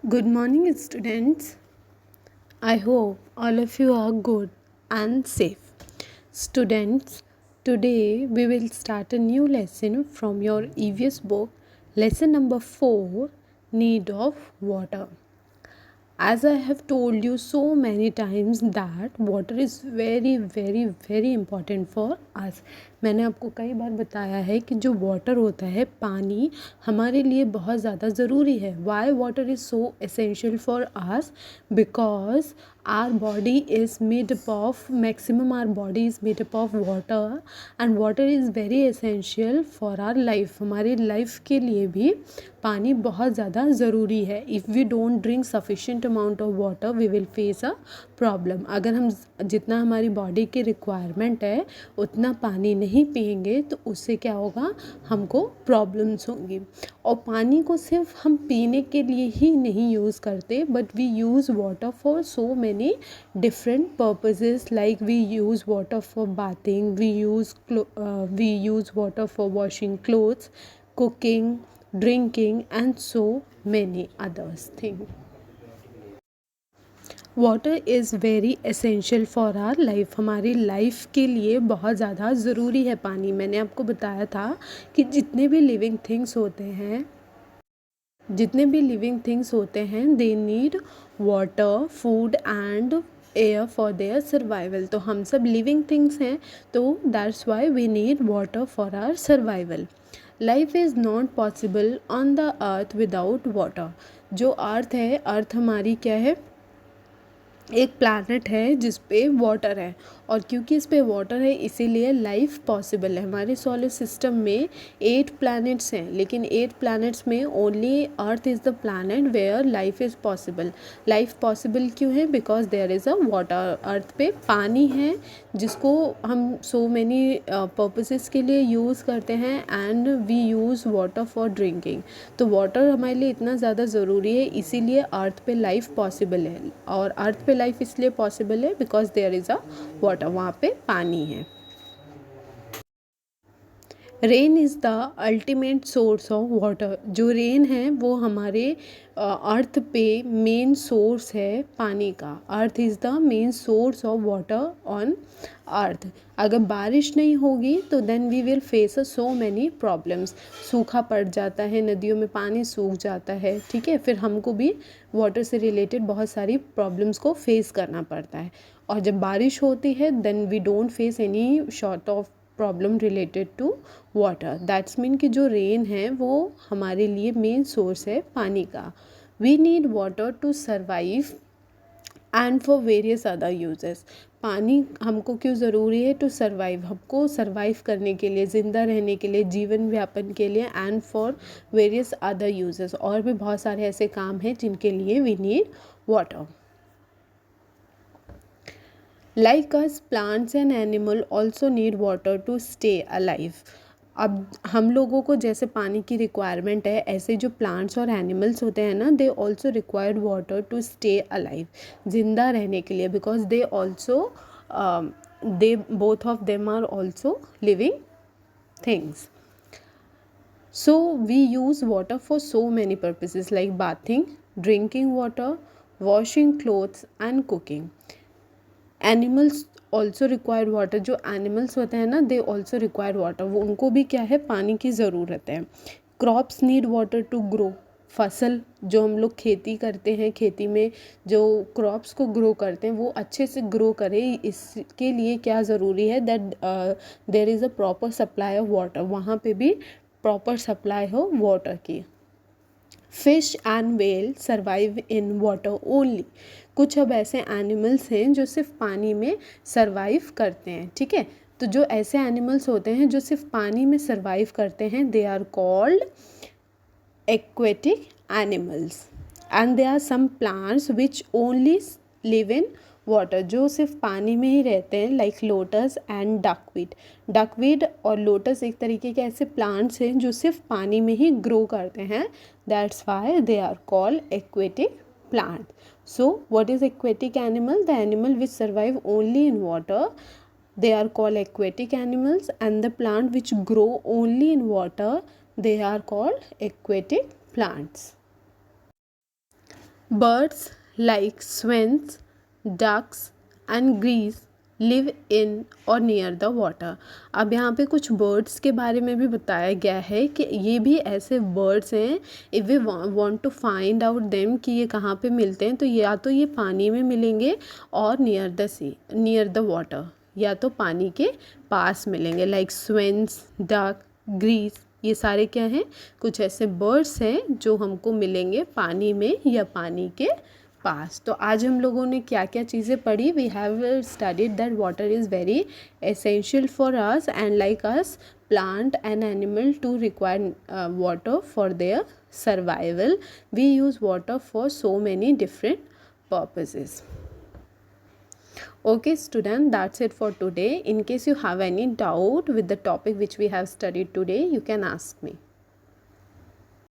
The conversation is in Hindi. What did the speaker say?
Good morning, students. I hope all of you are good and safe. Students, today we will start a new lesson from your EVS book, lesson number 4, Need of Water. As I have told you so many times that water is very important for us. मैंने आपको कई बार बताया है कि जो वाटर होता है, पानी हमारे लिए बहुत ज़्यादा ज़रूरी है. Y water is so essential for us? Because our body is made up of maximum our body is made up of water and water is very essential for our life. हमारी लाइफ के लिए भी पानी बहुत ज़्यादा ज़रूरी है. If we don't drink sufficient amount of water we will face a problem. अगर हम जितना हमारी बॉडी की रिक्वायरमेंट है उतना पानी नहीं पिएंगे तो उससे क्या होगा, हमको प्रॉब्लम्स होंगी. और पानी को सिर्फ हम पीने के लिए ही नहीं यूज़ करते, but we use water for so many different purposes. Like we use water for bathing, we use water for washing clothes, cooking, drinking and so many others things. Water is very essential for our life. हमारी लाइफ के लिए बहुत ज़्यादा ज़रूरी है पानी. मैंने आपको बताया था कि जितने भी लिविंग थिंग्स होते हैं they need water, food and air for their survival. तो हम सब लिविंग थिंग्स हैं, तो that's why we need water for our survival. Life is not possible on the earth without water. जो अर्थ है, अर्थ हमारी क्या है, एक प्लैनेट है जिस पे वाटर है, और क्योंकि इस पे वाटर है इसीलिए लाइफ पॉसिबल है. हमारे सोलर सिस्टम में 8 प्लैनेट्स हैं, लेकिन 8 प्लैनेट्स में only Earth is the planet where life is possible. Life possible क्यों है? Because there is a water. Earth पे पानी है जिसको हम सो मैनी पर्पसेस के लिए यूज़ करते हैं and we use water for drinking. तो वाटर हमारे लिए इतना ज़्यादा ज़रूरी है, इसीलिए अर्थ पे लाइफ पॉसिबल है. और अर्थ पे लाइफ इसलिए पॉसिबल है because there is a water, वहाँ पे पानी है. Rain is the ultimate source of water. जो रेन है वो हमारे अर्थ पे मेन सोर्स है पानी का. Earth is the main source of water on earth. अगर बारिश नहीं होगी तो then we will face so many problems. सूखा पड़ जाता है, नदियों में पानी सूख जाता है, ठीक है. फिर हमको भी वाटर से रिलेटेड बहुत सारी प्रॉब्लम्स को फेस करना पड़ता है. और जब बारिश होती है then we don't face any short of problem related to water. That's mean कि जो रेन है वो हमारे लिए मेन सोर्स है पानी का. We need water to survive and for various other uses. पानी हमको क्यों ज़रूरी है? टू सर्वाइव, हमको सर्वाइव करने के लिए, ज़िंदा रहने के लिए, जीवन व्यापन के लिए, and for various other uses. और भी बहुत सारे ऐसे काम हैं जिनके लिए we need water. Like us, plants and animal also need water to stay alive. अब हम लोगों को जैसे पानी की रिक्वायरमेंट है, ऐसे जो प्लांट्स और एनिमल्स होते हैं ना, they also required water to stay alive, जिंदा रहने के लिए. Because they both of them are also living things. So we use water for so many purposes like bathing, drinking water, washing clothes and cooking. Animals also require water. जो एनिमल्स होते हैं ना, दे ऑल्सो रिक्वायर वाटर. वो उनको भी क्या है, पानी की ज़रूरत है. Crops need water to grow. फसल जो हम लोग खेती करते हैं, खेती में जो क्रॉप्स को ग्रो करते हैं वो अच्छे से ग्रो करें, इसके लिए क्या ज़रूरी है, that there is a proper supply of water. वहाँ पे भी प्रॉपर सप्लाई हो वाटर की. Fish and whale survive in water only. कुछ अब ऐसे एनिमल्स हैं जो सिर्फ पानी में सर्वाइव करते हैं, ठीक है. तो जो ऐसे एनिमल्स होते हैं जो सिर्फ पानी में सर्वाइव करते हैं, they are called aquatic animals. And they are some plants which only live in water, जो सिर्फ पानी में ही रहते हैं, like lotus and duckweed. Duckweed और लोटस एक तरीके के ऐसे प्लांट्स हैं जो सिर्फ पानी में ही ग्रो करते हैं. That's why they are called aquatic plant. So what is aquatic animal? The animal which survive only in water, they are called aquatic animals. And the plant which grow only in water, they are called aquatic plants. Birds like swans, ducks and geese live in और near the water. अब यहाँ पे कुछ birds के बारे में भी बताया गया है कि ये भी ऐसे birds हैं. If we want to find out them कि ये कहाँ पे मिलते हैं, तो या तो ये पानी में मिलेंगे और near the sea, near the water, या तो पानी के पास मिलेंगे. लाइक swans, duck, geese, ये सारे क्या हैं, कुछ ऐसे बर्ड्स हैं जो हमको मिलेंगे पानी में या पानी के पास. तो आज हम लोगों ने क्या क्या चीज़ें पढ़ी. We have studied that water is very essential for us and like us plant and animal to require water for their survival. We use water for so many different purposes. Okay student, that's it for today. In case you have any doubt with the topic which we have studied today, you can ask me.